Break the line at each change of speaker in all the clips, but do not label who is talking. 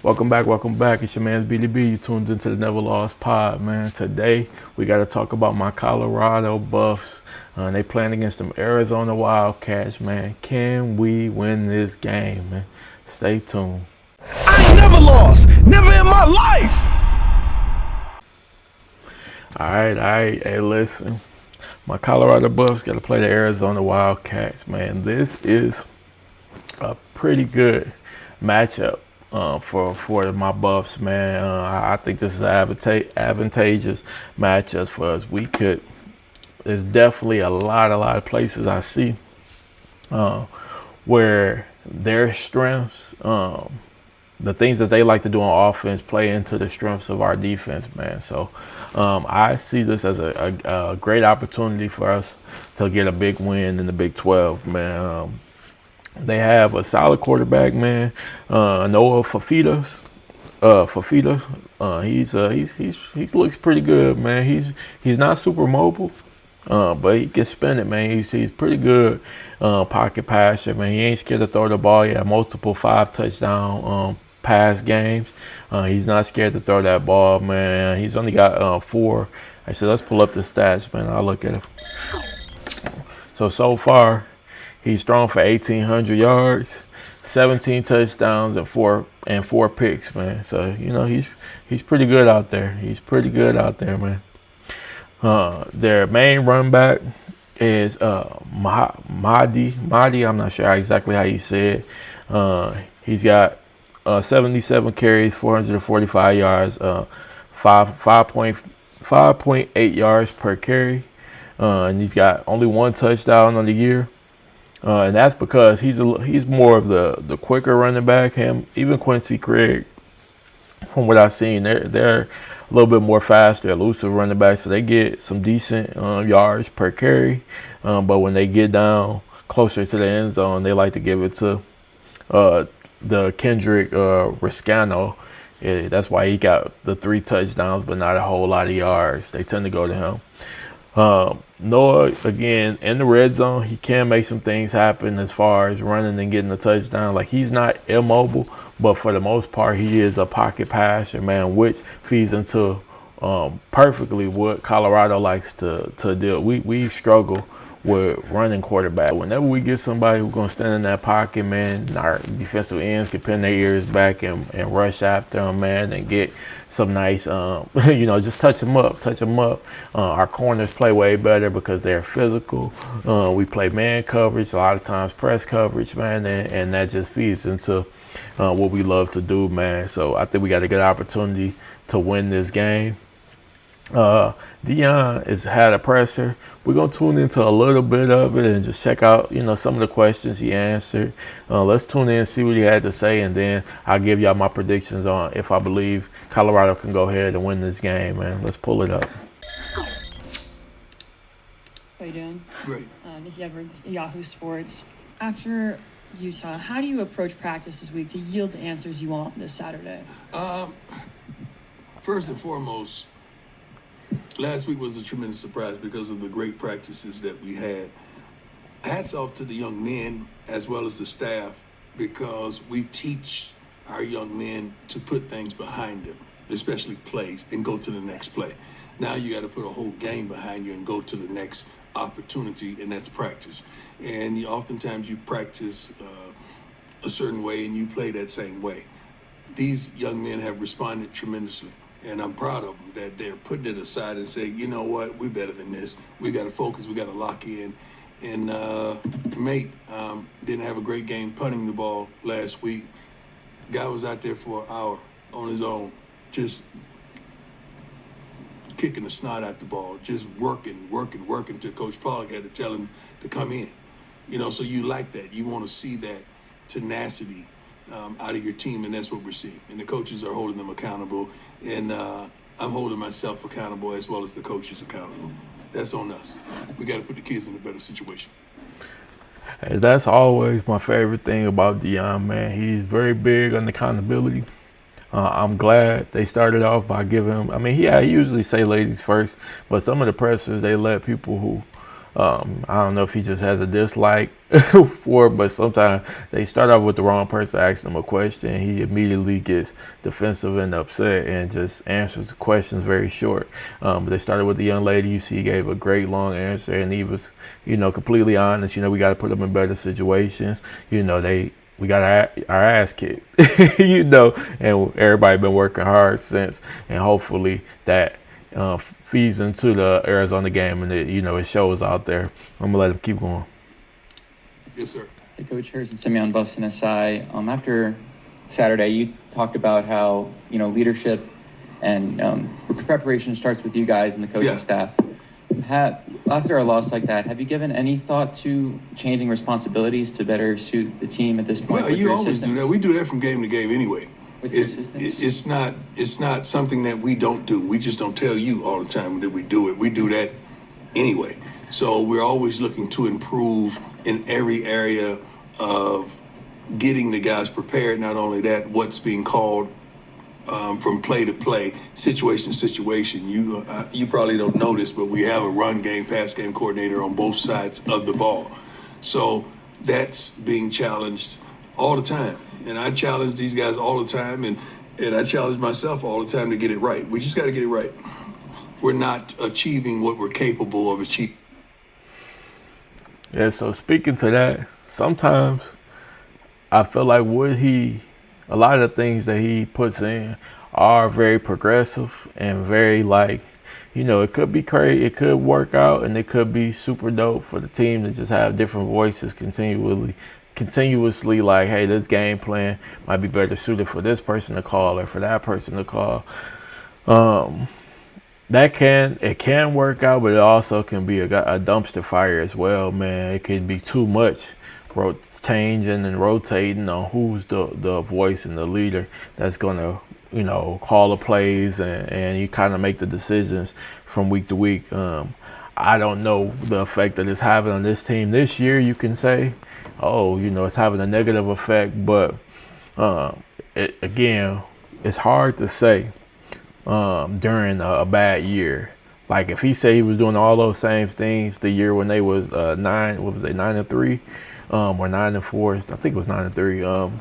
Welcome back, welcome back. It's your man BDB. You tuned into the NevaLoss pod, man. Today we got to talk about my Colorado Buffs. They playing against them Arizona Wildcats, man. Can we win this game, man? Stay tuned.
I ain't never lost, never in my life.
All right. Hey, listen. My Colorado Buffs got to play the Arizona Wildcats, man. This is a pretty good matchup for my Buffs, man. I think this is an advantageous matchup for us. There's definitely a lot of places I see where their strengths, the things that they like to do on offense, play into the strengths of our defense, man. So I see this as a great opportunity for us to get a big win in the Big 12, man. They have a solid quarterback, man. Noah Fafita. He looks pretty good, man. He's not super mobile, but he can spin it, man. He's pretty good pocket passer, man. He ain't scared to throw the ball. He had multiple 5 touchdown pass games. He's not scared to throw that ball, man. He's only got 4. I said, let's pull up the stats, man. I'll look at it. So far, he's thrown for 1,800 yards, 17 touchdowns, and four picks, man. So he's pretty good out there. He's pretty good out there, man. Their main run back is Mahdi. I'm not sure exactly how you say it. He's got 77 carries, 445 yards, 5.8 yards per carry, and he's got only 1 touchdown on the year. And that's because he's more of the quicker running back. Even Quincy Craig, from what I've seen, they're a little bit more faster, elusive running backs, so they get some decent yards per carry. But when they get down closer to the end zone, they like to give it to the Kendrick Riscano. Yeah, that's why he got the 3 touchdowns, but not a whole lot of yards. They tend to go to him. Noah, again, in the red zone, he can make some things happen as far as running and getting the touchdown. Like, he's not immobile, but for the most part, he is a pocket passer, man, which feeds into perfectly what Colorado likes to do. We struggle with running quarterback. Whenever we get somebody who's going to stand in that pocket, man, our defensive ends can pin their ears back and rush after them, man, and get some nice, just touch them up. Our corners play way better because they're physical. We play man coverage, a lot of times press coverage, man, and that just feeds into what we love to do, man. So I think we got a good opportunity to win this game. Deion has had a presser. We're going to tune into a little bit of it and just check out, some of the questions he answered. Let's tune in and see what he had to say, and then I'll give y'all my predictions on if I believe Colorado can go ahead and win this game, man. Let's pull it up.
How you doing?
Great.
Nikki Edwards, Yahoo Sports. After Utah, how do you approach practice this week to yield the answers you want this Saturday?
First and foremost, last week was a tremendous surprise because of the great practices that we had. Hats off to the young men as well as the staff, because we teach our young men to put things behind them, especially plays, and go to the next play. Now you got to put a whole game behind you and go to the next opportunity, and that's practice. And oftentimes you practice a certain way and you play that same way. These young men have responded tremendously. And I'm proud of them that they're putting it aside and say, you know what, we're better than this. We got to focus. We got to lock in. And mate didn't have a great game punting the ball last week. Guy was out there for an hour on his own, just kicking the snot out the ball, just working till Coach Pollock had to tell him to come in. So you like that. You want to see that tenacity out of your team, and that's what we're seeing. And the coaches are holding them accountable, and I'm holding myself accountable as well as the coaches accountable. That's on us. We got to put the kids in a better situation.
Hey, that's always my favorite thing about Deion, man. He's very big on accountability. I'm glad they started off by giving him, he usually say ladies first, but some of the pressers, they let people who I don't know if he just has a dislike for it, but sometimes they start off with the wrong person asking him a question. He immediately gets defensive and upset and just answers the questions very short. But they started with the young lady. You see, he gave a great long answer, and he was, completely honest. We got to put them in better situations. We got our ass kicked, and everybody been working hard since, and hopefully that feeds into the Arizona game, and it shows out there. I'm gonna let him keep going.
Yes, sir.
Hey, Coach, here's Simeon Buffson aside. After Saturday, you talked about how leadership and preparation starts with you guys and the coaching staff. After a loss like that, have you given any thought to changing responsibilities to better suit the team at this point?
Well, you always do that. We do that from game to game anyway.
With your assistants?
It's not something that we don't do. We just don't tell you all the time that we do it. We do that anyway. So we're always looking to improve in every area of getting the guys prepared. Not only that, what's being called from play to play, situation to situation. You probably don't know this, but we have a run game, pass game coordinator on both sides of the ball. So that's being challenged all the time. And I challenge these guys all the time, and I challenge myself all the time to get it right. We just got to get it right. We're not achieving what we're capable of achieving.
Yeah, so speaking to that, sometimes I feel like a lot of the things that he puts in are very progressive and very it could be crazy, it could work out, and it could be super dope for the team to just have different voices continuously like, hey, this game plan might be better suited for this person to call or for that person to call. It can work out, but it also can be a dumpster fire as well, man. It could be too much changing and rotating on who's the voice and the leader that's gonna call the plays and you kind of make the decisions from week to week. I don't know the effect that it's having on this team this year. You can say, it's having a negative effect, but it's hard to say during a bad year. Like if he said he was doing all those same things the year when they was 9-3, or 9-4, I think it was 9-3,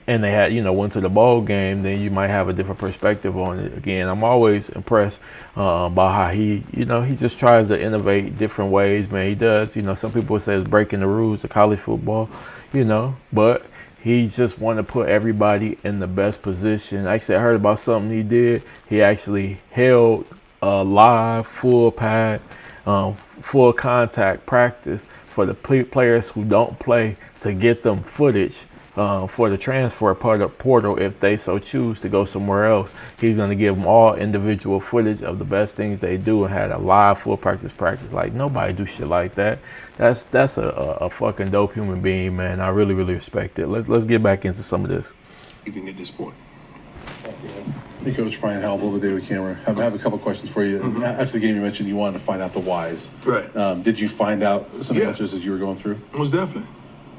and they had went to the bowl game, then you might have a different perspective on it. Again, I'm always impressed by how he just tries to innovate different ways, man. He does. Some people say it's breaking the rules of college football, but he just want to put everybody in the best position. Actually, I heard about something he did. He actually held a live full pad, full contact practice for the players who don't play to get them footage for the transfer portal if they so choose to go somewhere else. He's going to give them all individual footage of the best things they do and had a live full practice. Like nobody do shit like that. That's a fucking dope human being, man. I really, really respect it. Let's get back into some of this.
Even at this point.
Hey, Coach Brian Howell, over there with camera. I have a couple questions for you. Mm-hmm. After the game, you mentioned you wanted to find out the whys.
Right.
Did you find out some answers as you were going through?
Most definitely.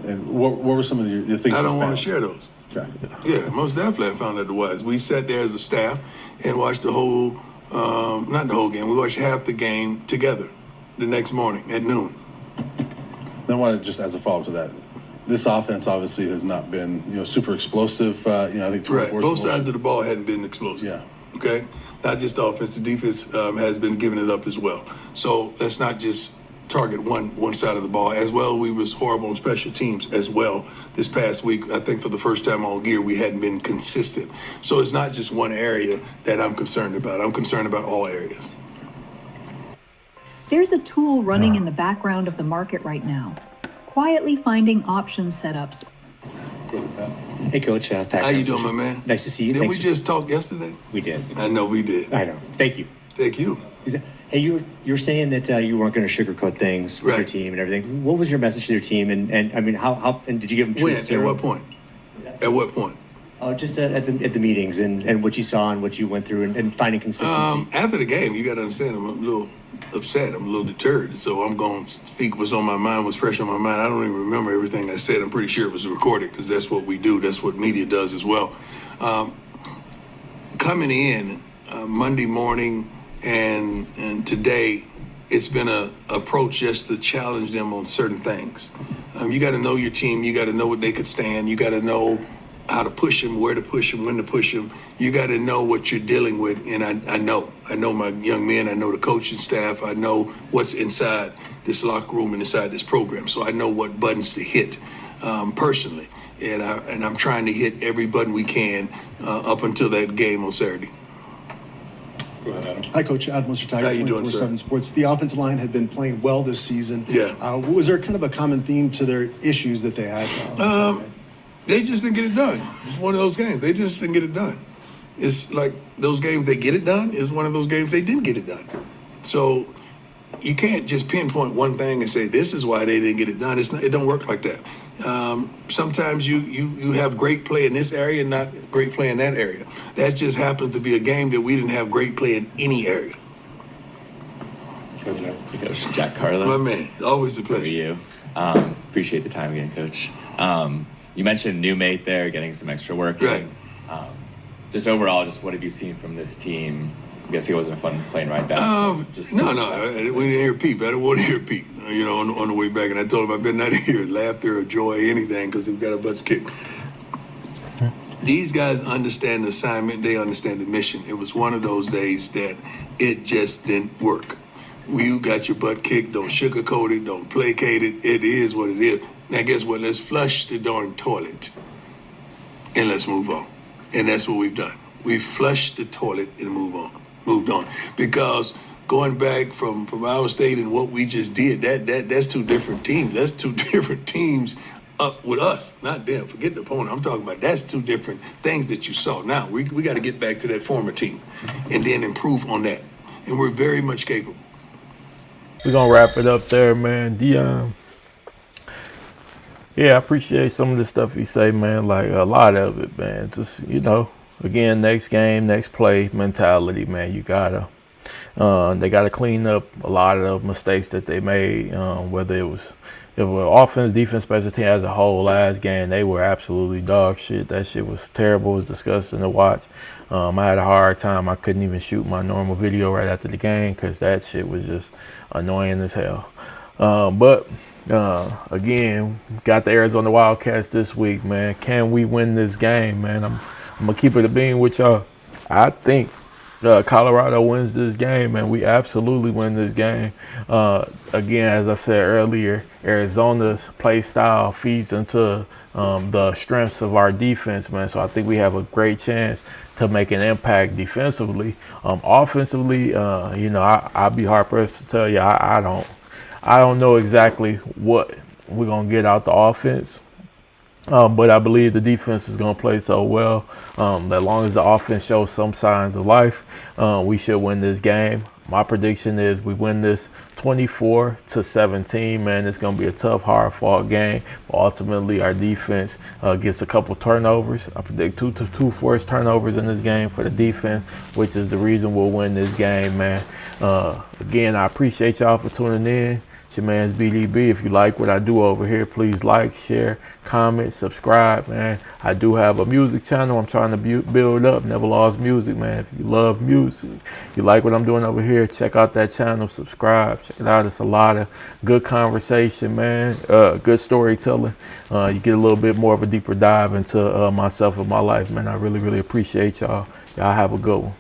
And what were some of the things
I
you
don't
found?
want to share those.
Okay.
Yeah, most definitely I found out the whys. We sat there as a staff and watched the whole, not the whole game, we watched half the game together the next morning at noon.
Then I want to just, as a follow-up to that, this offense obviously has not been, super explosive. I think 24
right. Both sides of the ball hadn't been explosive.
Yeah.
Okay? Not just offense, the defense has been giving it up as well. So let's not just target one side of the ball. As well, we was horrible on special teams as well this past week. I think for the first time all year, we hadn't been consistent. So it's not just one area that I'm concerned about. I'm concerned about all areas.
There's a tool running in the background of the market right now, quietly finding option setups.
Hey, Coach. Pat,
how you doing, my man?
Nice to see you.
Didn't we just talk yesterday?
We did.
I know we did.
I know. Thank you.
Thank you.
Hey, you're saying that you weren't going to sugarcoat things with your team and everything. What was your message to your team? And I mean, how and did you give them truth?
At what point? At what point?
Just at the meetings and what you saw and what you went through and finding consistency.
After the game, you got to understand, I'm a little upset. I'm a little deterred. So I'm going to speak what's on my mind, what's fresh on my mind. I don't even remember everything I said. I'm pretty sure it was recorded because that's what we do. That's what media does as well. Coming in Monday morning and today, it's been a approach just to challenge them on certain things. You got to know your team. You got to know what they could stand. You got to know how to push them, where to push them, when to push them. You got to know what you're dealing with. And I know my young men. I know the coaching staff. I know what's inside this locker room and inside this program. So I know what buttons to hit personally. And I'm trying to hit every button we can up until that game on Saturday.
Go ahead, Adam.
Hi, Coach. Adam Tiger,
How you doing, sir?
24/7 Sports. The offensive line had been playing well this season.
Yeah.
Was there kind of a common theme to their issues that they had? On Saturday?
They just didn't get it done. It's one of those games. They just didn't get it done. It's like those games they get it done is one of those games they didn't get it done. So you can't just pinpoint one thing and say this is why they didn't get it done. It don't work like that. Sometimes you have great play in this area and not great play in that area. That just happened to be a game that we didn't have great play in any area.
Go ahead, Jack.
Coach Jack Carlo.
My man, always a
How are
pleasure.
you? Appreciate the time again, Coach. You mentioned new mate there, getting some extra work
Right.
in. Just overall, just what have you seen from this team? I'm guessing it wasn't a fun plane ride back.
No, we didn't hear Pete. I didn't want to hear Pete, on the way back. And I told him I better not hear laughter or joy or anything because we've got our butts kicked. These guys understand the assignment. They understand the mission. It was one of those days that it just didn't work. You got your butt kicked. Don't sugarcoat it. Don't placate it. It is what it is. Now, guess what? Let's flush the darn toilet and let's move on. And that's what we've done. We flushed the toilet and moved on. Because going back from our state and what we just did, that's two different teams. That's two different teams up with us, not them. Forget the opponent. I'm talking about that's two different things that you saw. Now, we got to get back to that former team and then improve on that. And we're very much capable.
We're going to wrap it up there, man. Deion. Yeah, I appreciate some of the stuff you say, man. Like a lot of it, man. Just, again, next game, next play mentality, man. You gotta, they gotta clean up a lot of the mistakes that they made. Whether it was offense, defense, special team as a whole. Last game, they were absolutely dog shit. That shit was terrible. It was disgusting to watch. I had a hard time. I couldn't even shoot my normal video right after the game because that shit was just annoying as hell. Again, got the Arizona Wildcats this week, man. Can we win this game, man? I'm gonna keep it a bean with y'all. I think Colorado wins this game, and we absolutely win this game. Again, as I said earlier, Arizona's play style feeds into the strengths of our defense, man. So I think we have a great chance to make an impact defensively. Offensively, I'd be hard pressed to tell you. I don't know exactly what we're going to get out the offense, but I believe the defense is going to play so well. As long as the offense shows some signs of life, we should win this game. My prediction is we win this 24-17, man. It's going to be a tough, hard-fought game. But ultimately, our defense gets a couple turnovers. I predict two forced turnovers in this game for the defense, which is the reason we'll win this game, man. Again, I appreciate y'all for tuning in. It's your man's BDB. If you like what I do over here, please like, share, comment, subscribe, man. I do have a music channel I'm trying to build up, NevaLoss Music, man. If you love music, you like what I'm doing over here, check out that channel, subscribe, check it out. It's a lot of good conversation, man, good storytelling. You get a little bit more of a deeper dive into myself and my life, man. I really, really appreciate y'all. Y'all have a good one.